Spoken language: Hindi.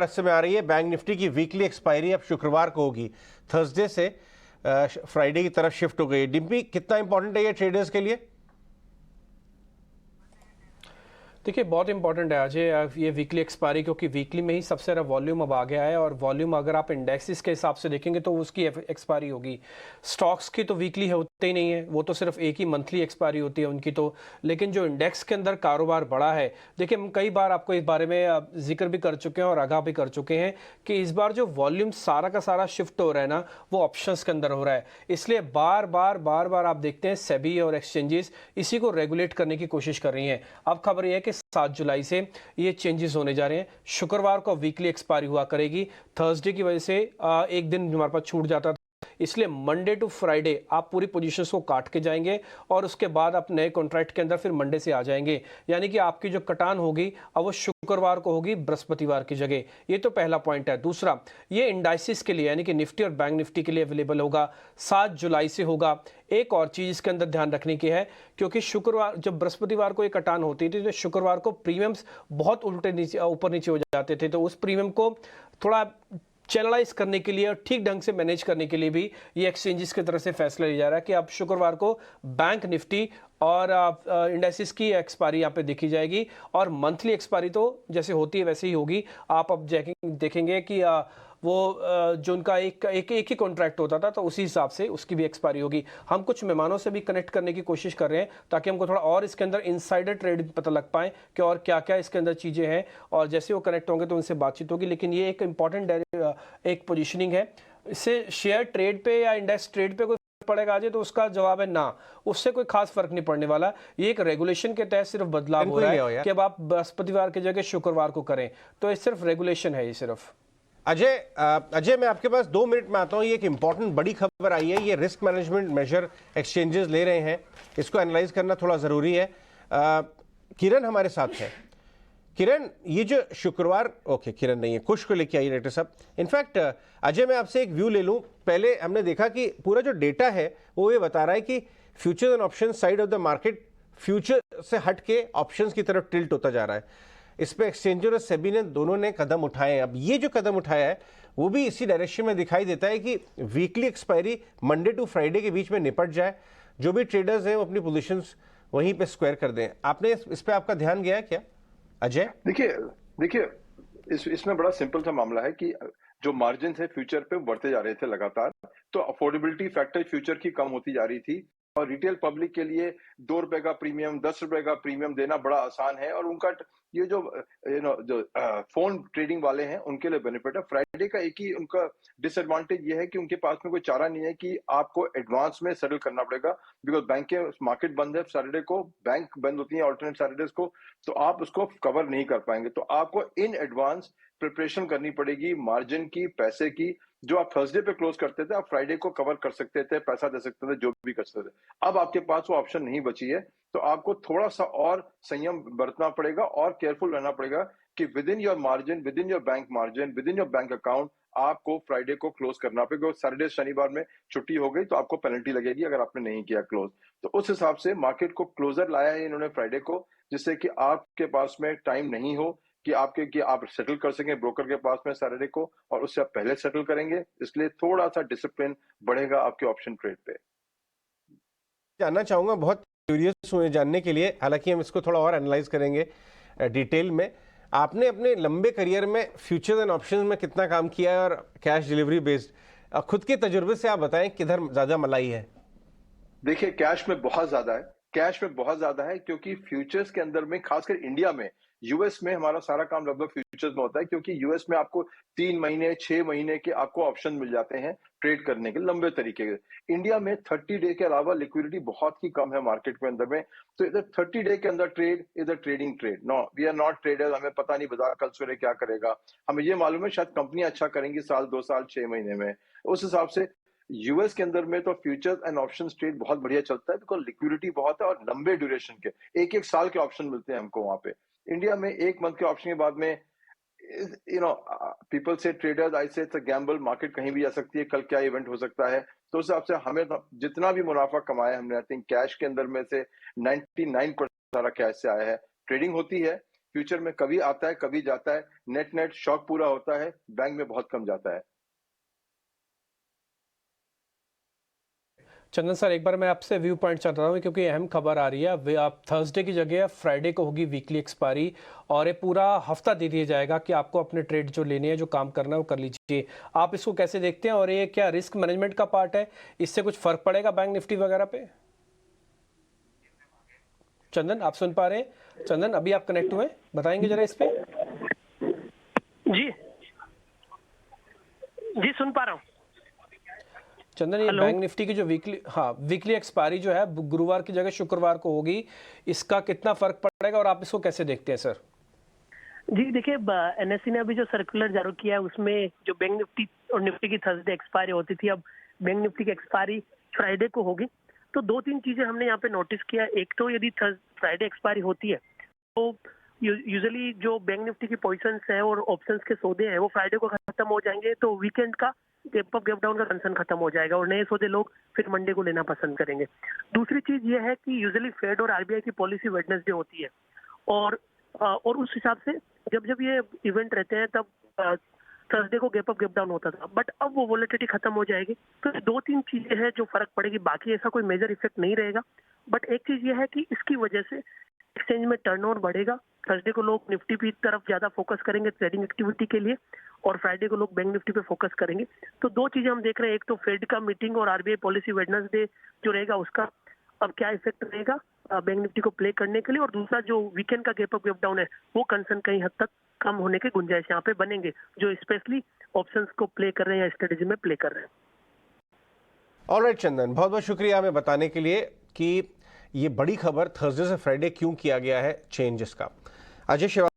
इस समय आ रही है। बैंक निफ्टी की वीकली एक्सपायरी अब शुक्रवार को होगी, थर्सडे से फ्राइडे की तरफ शिफ्ट हो गई। डिम्पी, कितना इंपॉर्टेंट है ये ट्रेडर्स के लिए? देखिए, बहुत इंपॉर्टेंट है अजय ये वीकली एक्सपायरी, क्योंकि वीकली में ही सबसे ज़्यादा वॉल्यूम अब आ गया है। और वॉल्यूम अगर आप इंडेक्सेस के हिसाब से देखेंगे तो उसकी एक्सपायरी होगी। स्टॉक्स की तो वीकली होते ही नहीं है, वो तो सिर्फ एक ही मंथली एक्सपायरी होती है उनकी तो। लेकिन जो इंडेक्स के अंदर कारोबार बढ़ा है, देखिए हम कई बार आपको इस बारे में जिक्र भी कर चुके हैं और आगाह भी कर चुके हैं कि इस बार जो वॉल्यूम सारा का सारा शिफ्ट हो रहा है ना, वो ऑप्शंस के अंदर हो रहा है। इसलिए बार बार आप देखते हैं सेबी और एक्सचेंजेस इसी को रेगुलेट करने की कोशिश कर रही हैं। अब खबर यह है कि 7 जुलाई से ये चेंजेस होने जा रहे हैं। शुक्रवार को वीकली एक्सपायरी हुआ करेगी। थर्सडे की वजह से एक दिन हमारे पास छूट जाता था, इसलिए मंडे टू फ्राइडे आप पूरी पोजीशंस को काट के जाएंगे और उसके बाद आप नए कॉन्ट्रैक्ट के अंदर फिर मंडे से आ जाएंगे। यानी कि आपकी जो कटान होगी अब वो शुक्रवार को होगी बृहस्पतिवार की जगह। ये तो पहला पॉइंट है। दूसरा, ये इंडाइसिस के लिए यानी कि निफ्टी और बैंक निफ्टी के लिए अवेलेबल होगा, 7 जुलाई से होगा। एक और चीज इसके अंदर ध्यान रखने की है, क्योंकि शुक्रवार जब बृहस्पतिवार को ये कटान होती थी तो शुक्रवार को प्रीमियम्स बहुत उल्टे नीचे ऊपर नीचे हो जाते थे, तो उस प्रीमियम को थोड़ा चैनलाइज करने के लिए और ठीक ढंग से मैनेज करने के लिए भी ये एक्सचेंजेस की तरफ से फैसला लिया जा रहा है कि अब शुक्रवार को बैंक निफ्टी और इंडेक्सेस की एक्सपायरी यहाँ पे देखी जाएगी। और मंथली एक्सपायरी तो जैसे होती है वैसे ही होगी। आप अब देखेंगे कि जो उनका एक ही कॉन्ट्रैक्ट होता था तो उसी हिसाब से उसकी भी एक्सपायरी होगी। हम कुछ मेहमानों से भी कनेक्ट करने की कोशिश कर रहे हैं ताकि हमको थोड़ा और इसके अंदर इनसाइडर ट्रेड पता लग पाए कि और क्या क्या इसके अंदर चीज़ें हैं, और जैसे वो कनेक्ट होंगे तो उनसे बातचीत होगी। लेकिन ये एक इंपॉर्टेंट एक पोजिशनिंग है। इससे शेयर ट्रेड पे या इंडेक्स ट्रेड पे कोई पड़ेगा आज, तो उसका जवाब है ना, उससे कोई खास फर्क नहीं पड़ने वाला। ये एक रेगुलेशन के तहत सिर्फ बदलाव हो रहा है कि अब आप बृहस्पतिवार की जगह शुक्रवार को करें, तो ये सिर्फ रेगुलेशन है ये सिर्फ। अजय, मैं आपके पास 2 मिनट में आता हूं। ये एक इंपॉर्टेंट बड़ी खबर आई है, ये रिस्क मैनेजमेंट मेजर एक्सचेंजेस ले रहे हैं, इसको एनालाइज करना थोड़ा जरूरी है। किरण हमारे साथ है। किरण, ये जो शुक्रवार, ओके किरण नहीं है, कुश को लेके आइए डायरेक्टर साहब। इनफैक्ट अजय, मैं आपसे एक व्यू ले लूं। पहले हमने देखा कि पूरा जो डेटा है वो ये बता रहा है कि future and option side of the market future से हट के ऑप्शंस की तरफ टिल्ट होता जा रहा है। इस पे एक्सचेंजर और सेबी ने दोनों ने कदम उठाए हैं। अब ये जो कदम उठाया है वो भी इसी डायरेक्शन में दिखाई देता है कि weekly expiry Monday to Friday के बीच में निपट जाए, जो भी ट्रेडर्स हैं वो अपनी पोजीशंस वहीं पे स्क्वायर कर दें। आपने इस पे आपका ध्यान गया क्या अजय? देखिए इसमें बड़ा सिंपल सा मामला है कि जो मार्जिन है फ्यूचर पे बढ़ते जा रहे थे लगातार, तो अफोर्डेबिलिटी फैक्टर फ्यूचर की कम होती जा रही थी और रिटेल पब्लिक के लिए 2 रुपए का प्रीमियम, 10 रुपए का प्रीमियम देना बड़ा आसान है। और उनका ये जो फोन ट्रेडिंग वाले हैं उनके लिए बेनिफिट है। फ्राइडे का एक ही उनका डिसएडवांटेज ये है कि उनके पास में कोई चारा नहीं है कि आपको एडवांस में सेटल करना पड़ेगा, बिकॉज बैंक के मार्केट बंद है सैटरडे को, बैंक बंद होती है ऑल्टरनेट सैटरडेज को, तो आप उसको कवर नहीं कर पाएंगे। तो आपको इन एडवांस प्रिपरेशन करनी पड़ेगी मार्जिन की, पैसे की। जो आप थर्सडे पे क्लोज करते थे, आप फ्राइडे को कवर कर सकते थे, पैसा दे सकते थे, जो भी कर सकते थे। अब आपके पास वो ऑप्शन नहीं बची है, तो आपको थोड़ा सा और संयम बरतना पड़ेगा और केयरफुल रहना पड़ेगा कि with in your margin, with in your bank margin, with in your bank account आपको फ्राइडे को क्लोज करना पड़ेगा। सैटरडे शनिवार में छुट्टी हो गई तो आपको पेनल्टी लगेगी अगर आपने नहीं किया क्लोज। तो उस हिसाब से मार्केट को क्लोजर लाया है इन्होंने फ्राइडे को, जिससे कि आपके पास में टाइम नहीं हो कि आप सेटल कर सकें ब्रोकर के पास में सैटरडे को, और उससे आप पहले सेटल करेंगे। इसलिए थोड़ा सा डिसिप्लिन बढ़ेगा आपके ऑप्शन ट्रेड पे। जानना चाहूंगा, बहुत क्यूरियस हुए जानने के लिए, हालांकि हम इसको थोड़ा और एनालाइज करेंगे डिटेल में। आपने अपने लंबे करियर में फ्यूचर एंड ऑप्शंस में कितना काम किया है और कैश डिलीवरी बेस्ड, खुद के तजुर्बे से आप बताएं किधर ज्यादा मलाई है? देखिए, कैश में बहुत ज्यादा है, क्योंकि फ्यूचर्स के अंदर में, खासकर इंडिया में, यूएस में हमारा सारा काम लगभग फ्यूचर्स में होता है, क्योंकि यूएस में आपको 3 महीने 6 महीने के आपको ऑप्शन मिल जाते हैं ट्रेड करने के लंबे तरीके के। इंडिया में 30 डे के अलावा लिक्विडिटी बहुत ही कम है मार्केट के अंदर में, तो इधर 30 डे के अंदर ट्रेड, इधर trading trade. No, we are not traders, हमें पता नहीं बाजार कल सवेरे क्या करेगा। हमें ये मालूम है शायद कंपनी अच्छा करेंगी साल 2 साल 6 महीने में। उस हिसाब से यूएस के अंदर में तो फ्यूचर्स एंड ऑप्शन ट्रेड बहुत बढ़िया चलता है, बिकॉज लिक्विडिटी बहुत है और लंबे ड्यूरेशन के, एक साल के ऑप्शन मिलते हैं हमको वहां पे। इंडिया में 1 मंथ के ऑप्शन के बाद में, पीपल से ट्रेडर्स, आई से इट्स अ गैम्बल, मार्केट कहीं भी जा सकती है, कल क्या इवेंट हो सकता है। तो उस हिसाब से हमें जितना भी मुनाफा कमाया हमने, आई थिंक कैश के अंदर में से 99% सारा कैश से आया है। ट्रेडिंग होती है, फ्यूचर में कभी आता है, कभी जाता है, नेट नेट शॉक पूरा होता है, बैंक में बहुत कम जाता है। चंदन सर, एक बार मैं आपसे व्यू पॉइंट चाहता हूँ क्योंकि अहम खबर आ रही है। आप थर्सडे की जगह फ्राइडे को होगी वीकली एक्सपायरी और ये पूरा हफ्ता दे दिया जाएगा कि आपको अपने ट्रेड जो लेने हैं, जो काम करना है वो कर लीजिए। आप इसको कैसे देखते हैं और ये क्या रिस्क मैनेजमेंट का पार्ट है? इससे कुछ फर्क पड़ेगा बैंक निफ्टी वगैरह पे? चंदन, आप सुन पा रहे हैं? चंदन, अभी आप कनेक्ट हुए, बताएंगे जरा इस पे। जी जी सुन पा रहा हूँ। चंदन, ये हेलो। बैंक निफ्टी की जो वीकली एक्सपायरी जो है गुरुवार की जगह शुक्रवार को होगी, इसका कितना फर्क पड़ेगा और आप इसको कैसे देखते हैं सर? जी देखिए, एनएससी ने अभी जो सर्कुलर जारी किया है उसमें जो बैंक निफ्टी और निफ्टी की थर्सडे एक्सपायरी होती थी, अब बैंक निफ्टी की एक्सपायरी फ्राइडे को होगी। तो दो तीन चीजें हमने यहाँ पे नोटिस किया। एक तो यदि फ्राइडे एक्सपायरी होती है तो यूजुअली जो बैंक निफ्टी की पोजीशंस है और ऑप्शंस के सौदे हैं वो फ्राइडे को खत्म हो जाएंगे, तो वीकेंड का गैप अप गैप डाउन का कंसर्न खत्म हो जाएगा और नए सौदे लोग फिर मंडे को लेना पसंद करेंगे। दूसरी चीज ये है कि यूजुअली फेड और आरबीआई की पॉलिसी वेडनेसडे होती है और उस हिसाब से जब जब ये इवेंट रहते हैं तब थर्सडे को गैप अप गैप डाउन होता था, बट अब वो वोलेटिलिटी खत्म हो जाएगी। तो दो तीन चीजें हैं जो फर्क पड़ेगी, बाकी ऐसा कोई मेजर इफेक्ट नहीं रहेगा। बट एक चीज ये है कि इसकी वजह से एक्सचेंज में टर्नओवर बढ़ेगा। थर्सडे को लोग निफ्टी की तरफ ज्यादा फोकस करेंगे ट्रेडिंग एक्टिविटी के लिए और फ्राइडे को लोग बैंक निफ्टी पे फोकस करेंगे। तो दो चीजें हम देख रहे हैं, एक तो फेड का मीटिंग और आरबीआई पॉलिसी वेडनेसडे जो रहेगा उसका अब क्या इफेक्ट रहेगा बैंक निफ्टी को प्ले करने के लिए, और दूसरा जो वीकेंड का गैप अप गैप डाउन है वो कंसर्न कहीं हद तक कम होने के गुंजाइश यहाँ पे बनेंगे जो स्पेशली ऑप्शंस को प्ले कर रहे हैं या स्ट्रेटेजी में प्ले कर रहे हैं। ऑलराइट चंदन, बहुत बहुत शुक्रिया हमें बताने के लिए कि ये बड़ी खबर थर्सडे से फ्राइडे क्यों किया गया है चेंजेस का। अजय